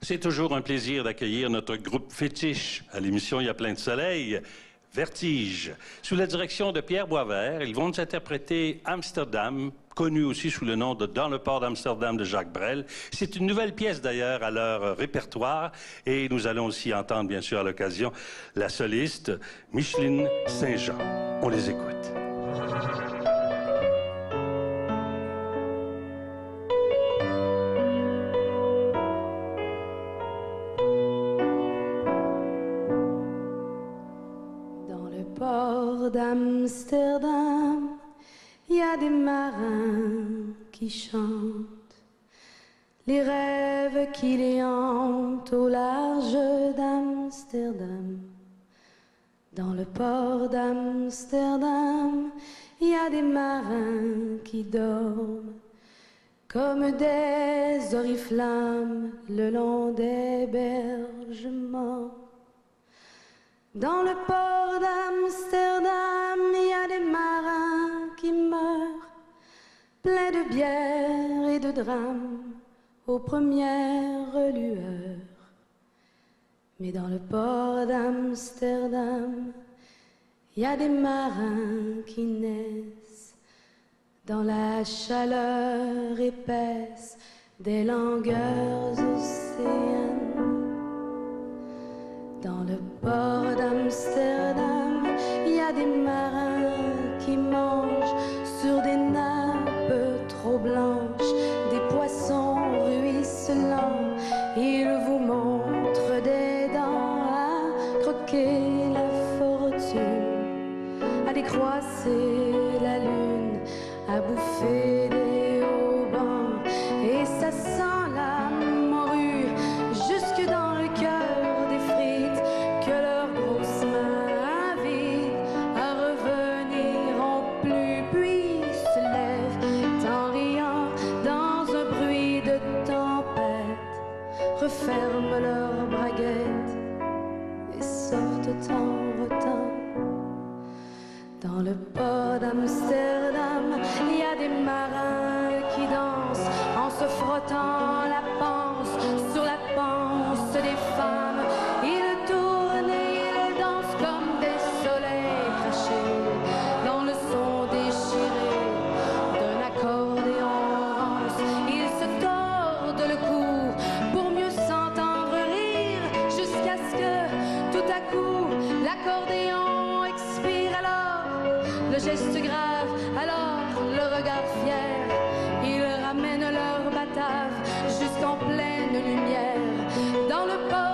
C'est toujours un plaisir d'accueillir notre groupe fétiche à l'émission Il y a plein de soleil, Vertige. Sous la direction de Pierre Boisvert, ils vont nous interpréter Amsterdam, connu aussi sous le nom de Dans le port d'Amsterdam de Jacques Brel. C'est une nouvelle pièce d'ailleurs à leur répertoire et nous allons aussi entendre bien sûr à l'occasion la soliste Micheline Saint-Jean. On les écoute. D'Amsterdam, il y a des marins qui chantent les rêves qui les hantent au large d'Amsterdam. Dans le port d'Amsterdam, il y a des marins qui dorment comme des oriflammes le long des berges mortes. Dans le port d'Amsterdam, il y a des marins qui meurent, pleins de bière et de drames, aux premières lueurs. Mais dans le port d'Amsterdam, il y a des marins qui naissent dans la chaleur épaisse des langueurs océanes. Dans le port d'Amsterdam, il y a des marins qui mangent sur des nappes trop blanches des poissons ruisselants. Ils vous montrent des dents à croquer la fortune, à décroisser la lune, à bouffer des haubans. Et ça sent la morue jusque dans le cœur des frites que leurs grosses mains invitent à revenir en plus. Puis se lèvent en riant dans un bruit de tempête, referment leurs braguettes et sortent en rotant. Dans le port d'Amsterdam, il y a des marins qui dansent en se frottant la panse sur la panse des femmes. Ils tournent et ils dansent comme des soleils crachés dans le son déchiré d'un accordéon rance. Ils se tordent le cou pour mieux s'entendre rire jusqu'à ce que tout à coup l'accordéon expire. Alors le geste grave, alors le regard fier, ils ramènent leur batave jusqu'en pleine lumière. Dans le port